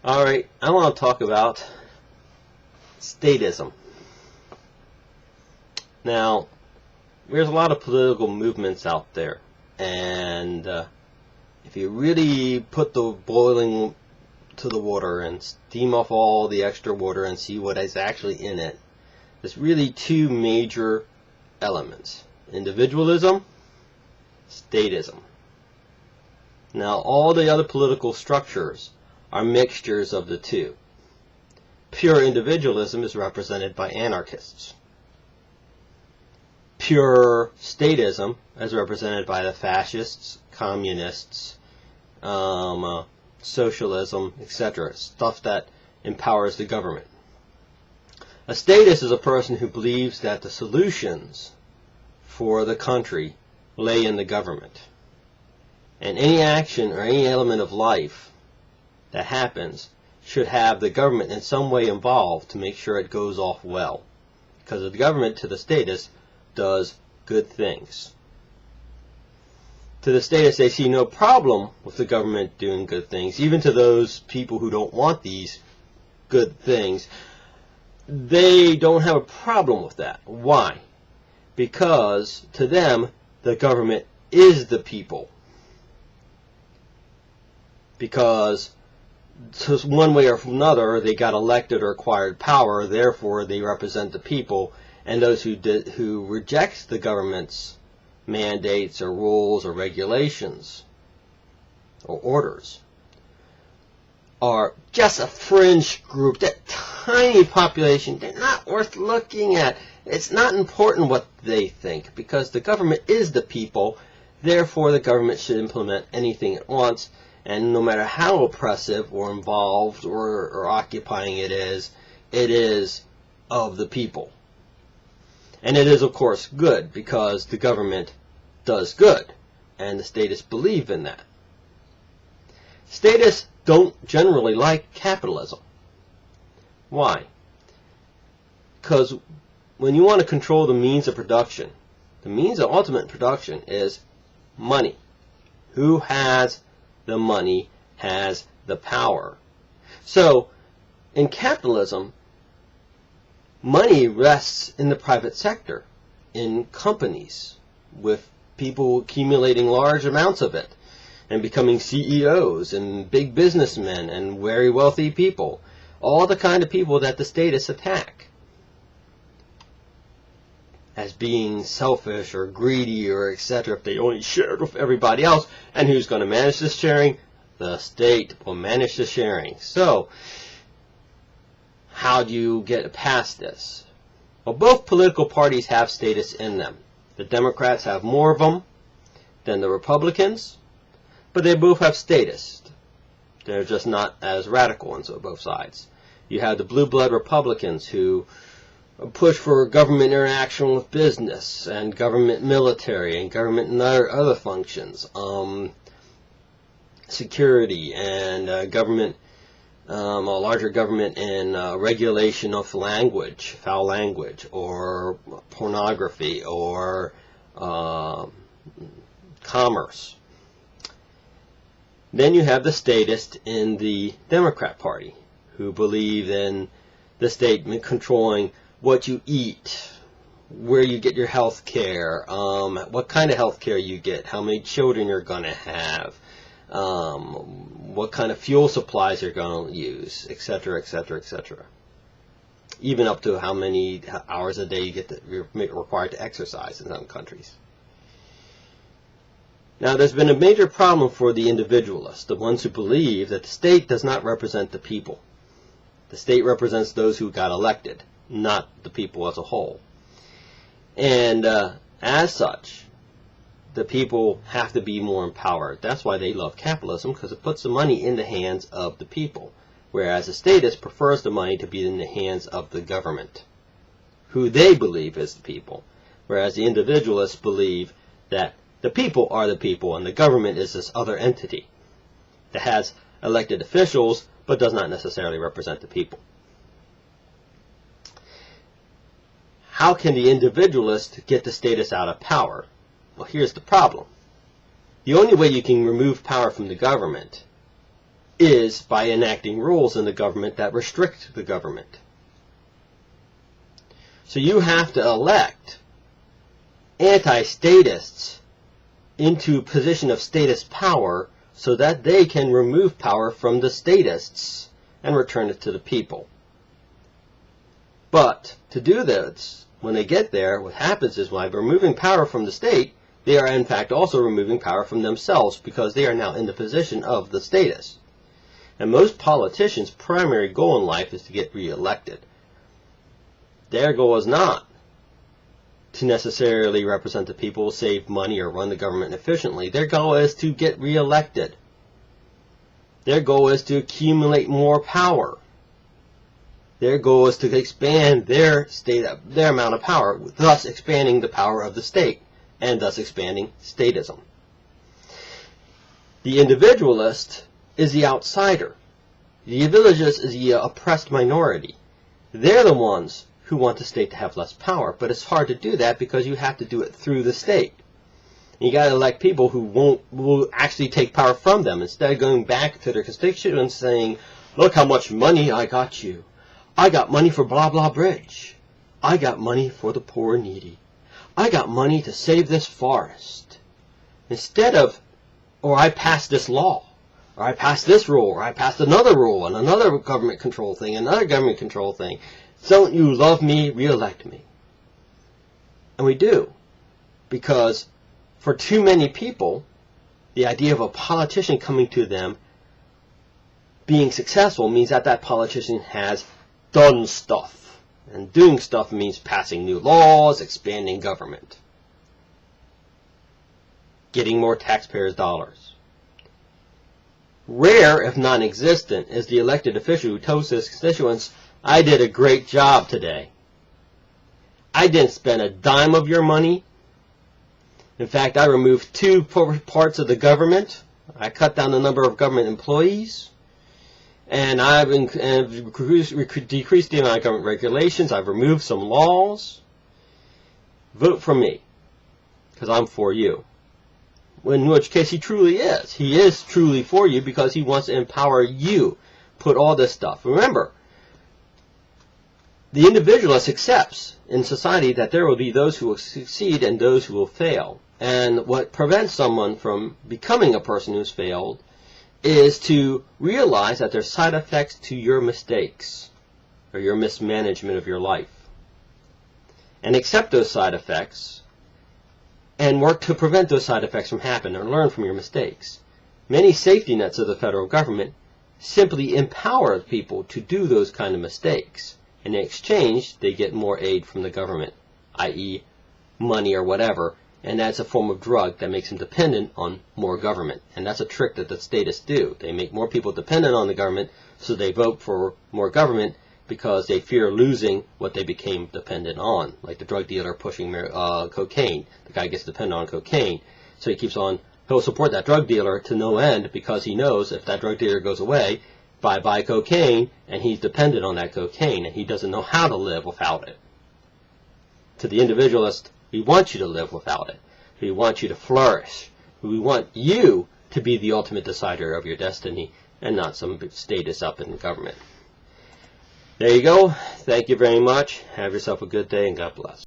Alright, I want to talk about statism. Now, there's a lot of political movements out there, and if you really put the boiling to the water and steam off all the extra water and see what is actually in it, there's really two major elements: individualism, statism. Now, all the other political structures are mixtures of the two. Pure individualism is represented by anarchists. Pure statism is represented by the fascists, communists, socialism, etc. Stuff that empowers the government. A statist is a person who believes that the solutions for the country lay in the government. And any action or any element of life that happens should have the government in some way involved to make sure it goes off well. Because the government, to the statist, does good things. To the statists, they see no problem with the government doing good things. Even to those people who don't want these good things, they don't have a problem with that. Why? Because to them, the government is the people. Because one way or another, they got elected or acquired power, therefore they represent the people, and those who reject the government's mandates or rules or regulations or orders are just a fringe group, that tiny population. They're not worth looking at. It's not important what they think, because the government is the people, therefore the government should implement anything it wants. And no matter how oppressive or involved or occupying it is of the people. And it is, of course, good, because the government does good, and the statists believe in that. Statists don't generally like capitalism. Why? Because when you want to control the means of production, the means of ultimate production is money. Who has the money has the power. So, in capitalism, money rests in the private sector, in companies, with people accumulating large amounts of it, and becoming CEOs, and big businessmen, and very wealthy people. All the kind of people that the statists attack as being selfish or greedy or etc. if they only shared with everybody else. And who's going to manage this sharing? The state will manage the sharing. So, how do you get past this? Well, both political parties have statists in them. The Democrats have more of them than the Republicans, but they both have statists. They're just not as radical on both sides. You have the blue blood Republicans who push for government interaction with business and government military and government and other functions, security and government, a larger government in regulation of language, foul language, or pornography, or commerce. Then you have the statists in the Democrat Party who believe in the state controlling what you eat, where you get your health care, what kind of health care you get, how many children you're going to have, what kind of fuel supplies you're going to use, etc., etc., etc. Even up to how many hours a day you're required to exercise in some countries. Now, there's been a major problem for the individualists, the ones who believe that the state does not represent the people. The state represents those who got elected, not the people as a whole. And as such, the people have to be more empowered. That's why they love capitalism, because it puts the money in the hands of the people, whereas the statist prefers the money to be in the hands of the government, who they believe is the people, whereas the individualists believe that the people are the people and the government is this other entity that has elected officials but does not necessarily represent the people. How can the individualist get the status out of power? Well, here's the problem. The only way you can remove power from the government is by enacting rules in the government that restrict the government. So you have to elect anti-statists into a position of statist power so that they can remove power from the statists and return it to the people. But to do this, when they get there, what happens is by removing power from the state, they are in fact also removing power from themselves because they are now in the position of the statists. And most politicians' primary goal in life is to get reelected. Their goal is not to necessarily represent the people, save money, or run the government efficiently. Their goal is to get reelected. Their goal is to accumulate more power. Their goal is to expand their amount of power, thus expanding the power of the state, and thus expanding statism. The individualist is the outsider. The individualist is the oppressed minority. They're the ones who want the state to have less power, but it's hard to do that because you have to do it through the state. You got to elect people who will actually take power from them instead of going back to their constituents saying, "Look how much money I got you. I got money for blah blah bridge. I got money for the poor and needy. I got money to save this forest." Instead of, or I passed this law, or I passed this rule, or I passed another rule, and another government control thing, another government control thing. Don't you love me? Re-elect me. And we do. Because for too many people, the idea of a politician coming to them being successful means that that politician has done stuff. And doing stuff means passing new laws, expanding government, getting more taxpayers' dollars. Rare, if non-existent, is the elected official who tells his constituents, "I did a great job today. I didn't spend a dime of your money. In fact, I removed 2 parts of the government. I cut down the number of government employees. And I've decreased the amount of government regulations. I've removed some laws. Vote for me, because I'm for you." In which case he truly is. He is truly for you because he wants to empower you. Put all this stuff. Remember, the individualist accepts in society that there will be those who will succeed and those who will fail. And what prevents someone from becoming a person who's failed is to realize that there's side effects to your mistakes or your mismanagement of your life. And accept those side effects and work to prevent those side effects from happening or learn from your mistakes. Many safety nets of the federal government simply empower people to do those kind of mistakes. In exchange, they get more aid from the government, i.e. money or whatever, and that's a form of drug that makes them dependent on more government. And that's a trick that the statists do. They make more people dependent on the government, so they vote for more government because they fear losing what they became dependent on. Like the drug dealer pushing cocaine. The guy gets dependent on cocaine, so he keeps on, he'll support that drug dealer to no end because he knows if that drug dealer goes away, buy cocaine, and he's dependent on that cocaine, and he doesn't know how to live without it. To the individualist, we want you to live without it. We want you to flourish. We want you to be the ultimate decider of your destiny and not some status up in the government. There you go. Thank you very much. Have yourself a good day and God bless.